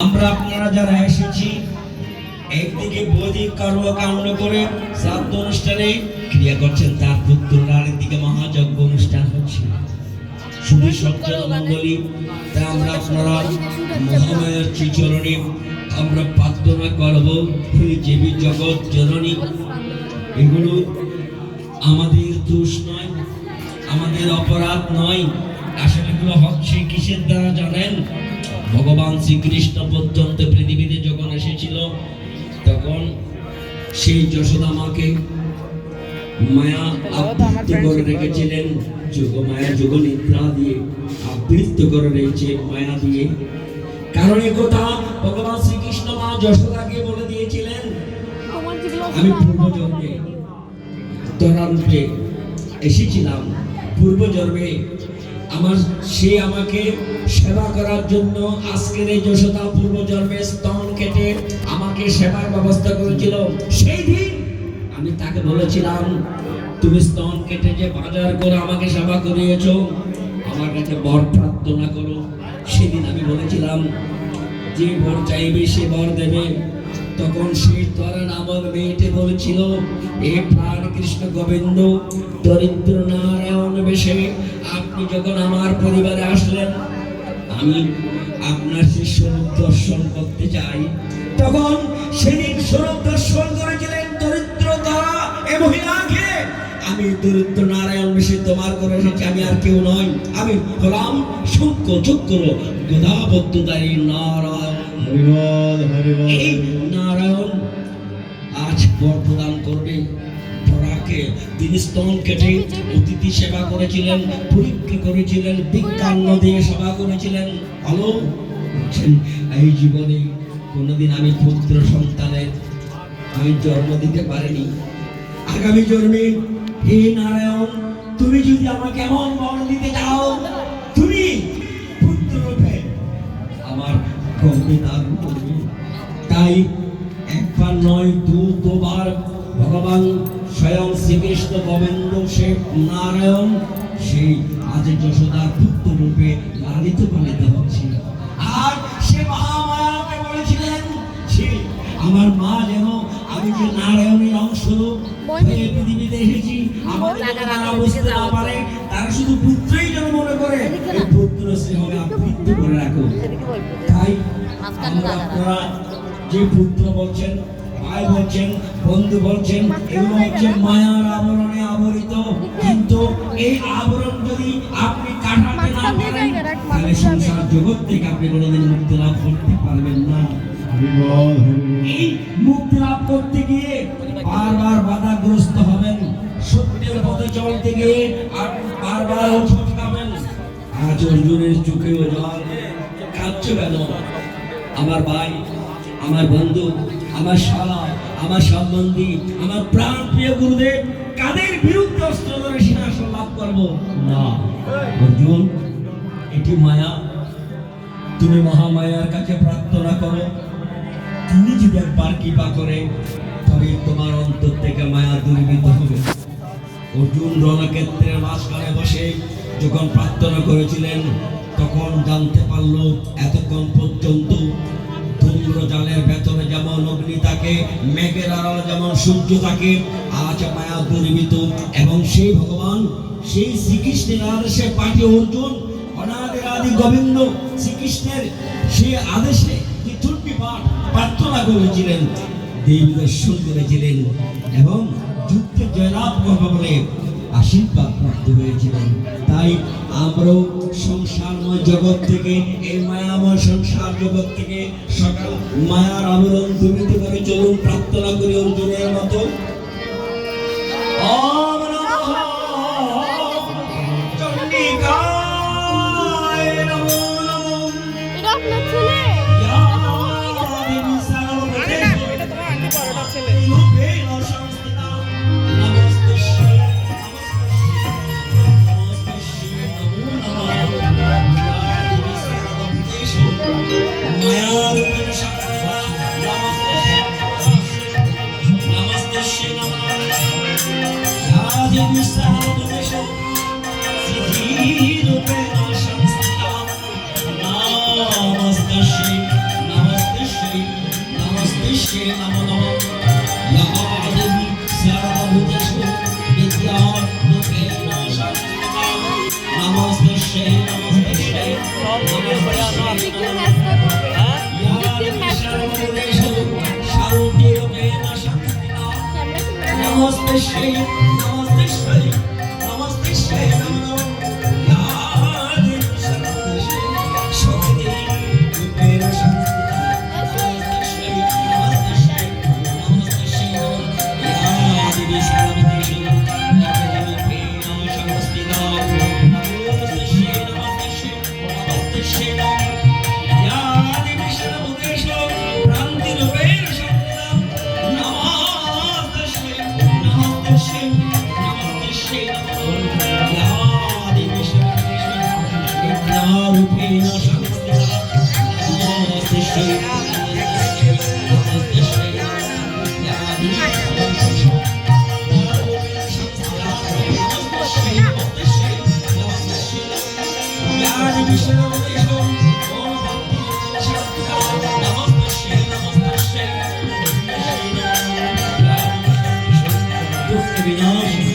আমরা আপনারা যারা এসেছি একদিকে বৈদিক কর্মকাণ্ড করে শ্রাদ্ধ অনুষ্ঠানে ক্রিয়া করছেন, তার পুত্ররা আরেকদিকে মহাযজ্ঞ অনুষ্ঠান হচ্ছে। শুধু সজ্জন মণ্ডলী, তা আমরা আপনারা মহামায়ার শ্রীচরণে আমরা প্রার্থনা করব, হে দেবী জগৎ জননী, এগুলো আমাদের দোষ নয়, আমাদের অপরাধ নয়। আসলে এগুলো হচ্ছে কিসের দ্বারা জানেন? ভগবান শ্রীকৃষ্ণ পর্যন্ত পৃথিবীতে যখন এসেছিল তখন সেই যশোদা মাকে মায়া আবৃত্ত করে রেখেছিলেন, মায়া যোগ নিদ্রা দিয়ে আবৃত্ত করে রেখেছে মায়া দিয়ে। কারণ একথা ভগবান শ্রীকৃষ্ণ মা যশোদাকে বলে দিয়েছিলেন, আমি পূর্বজন্মে তোরা রূপে এসেছিলাম, পূর্বজন্মে সে আমাকে সেবা করার জন্য আজকের এই যশোদা পূর্বজন্মে স্তন কেটে আমাকে সেবার ব্যবস্থা করেছিল। সেই দিন আমি তাকে বলেছিলাম, তুমি স্তন কেটে যে বাজার করে আমাকে সেবা করিয়েছো, আমার কাছে বর প্রার্থনা করো। সেদিন আমি বলেছিলাম যে বর চাইবে সে বর দেবে। তখন সেই তারা নামক মেয়েটি বলেছিল, এ প্রাণ কৃষ্ণ গোবিন্দ দরিদ্র নারায়ণ বেশে আপনি যখন আমার পরিবারে আসলেন, আমি আপনার সেই স্বরূপ দর্শন করতে চাই। তখন সেদিন স্বরূপ দর্শন করেছিলেন দরিদ্র তারা এ মহিলাকে। আমি দরিদ্র নারায়ণ বেশে তোমার করে এসেছি, আমি আর কেউ নয়, আমি হলাম শঙ্খ চক্র গদাবদ্ধধারী নারায়ণ। এই নারায়ণ আজ বর প্রদান করবে। তিনি স্তন কেটে অতিথি সেবা করেছিলেন, পরীক্ষা করেছিলেন, বিজ্ঞান দিয়ে সেবা করেছিলেন। ভালো এই জীবনে কোনোদিন আমি পুত্র সন্তানের আমি জন্ম দিতে পারিনি। আগামী জন্মে হে নারায়ণ, তুমি যদি আমাকে এমন বর দিতে চাও, তুমি পুত্র রূপে আমার গর্ভে ধারণ করবে। তাই একবার নয় দুবার ভগবান স্বয়ং শ্রীকৃষ্ণ গোবিন্দ সে নারায়ণ সেই আজ যশোদার পুত্র রূপে লালিত পালিত হচ্ছে। আর সে মহামায়াকে বলেছিলেন, সে আমার মা যেন আমি যে নারায়ণের অংশ হয়ে পৃথিবীতে এসেছি, আমাদের যারা বুঝতে না পারে তারা শুধু পুত্রই যেন মনে করে এই পুত্র সে হবে আবৃত্ত করে রাখো। তাই আপনারা যে পুত্র বলছেন, ভাই বলছেন, বন্ধু বলছেন, এগুলো হচ্ছে মায়ার আবরণে আবরিত। কিন্তু এই আবরণ যদি আপনি কাটাতে না পারেন, তাহলে সংসার জগৎ থেকে আপনি কোনোদিন মুক্তি লাভ করতে পারবেন না। এই মুক্তি লাভ করতে গিয়ে বারবার বাধাগ্রস্ত হবেন, সত্যের পথে চলতে গিয়ে আপনি বারবার হোঁচট খাবেন। আজ অর্জুনের চোখেও জল, কাঁদছে কেন? আমার ভাই, আমার বন্ধু, আমার শালা, আমার সম্বন্ধী, আমার প্রাণ প্রিয় গুরুদেব, কাদের বিরুদ্ধে অস্ত্র ধরে সিংহাসন লাভ করবো না? অর্জুন, এটি মায়া, তুমি মহামায়ার কাছে প্রার্থনা করো। তুমি যদি একবার কৃপা করে, তবে তোমার অন্তর থেকে মায়া দূরীভূত হবে। অর্জুন রণক্ষেত্রের মাঝখানে বসে যখন প্রার্থনা করেছিলেন, তখন জানতে পারলো এতক্ষণ পর্যন্ত জালের ভেতরে যেমন অগ্নি থাকে, মেঘের আড়ালে যেমন সূর্য থাকে, আজ মায়া দূরীভূত। এবং সেই ভগবান সেই শ্রীকৃষ্ণের আদেশে পাঠে অর্জুন অনাদি আদি গোবিন্দ শ্রীকৃষ্ণের সেই আদেশে চণ্ডী পাঠ প্রার্থনা করেছিলেন, দেবী দর্শন করেছিলেন এবং যুদ্ধে জয়লাভ করবে বলে আশীর্বাদ প্রাপ্ত হয়েছিলেন। তাই আমরাও সংসারময় জগৎ থেকে, এই মায়াময় সংসার জগৎ থেকে সকাল মায়ার আবরণ দূরীভূত করে চলুন, প্রার্থনা করি অর্জুনের মতো। ওম নমঃ চণ্ডিকায় নমো নমঃ। এটা আপনার ছেলে? Namaste. नमो नमः या देवी सर्वभूतेषु विद्यारूपेण संस्थिता नमस्ते नमस्ते सर्वभूतेषु शान्तिरूपेण संस्थिता नमस्ते नमस्ते नमो या देवी सर्वभूतेषु शक्तिरूपेण संस्थिता विनाश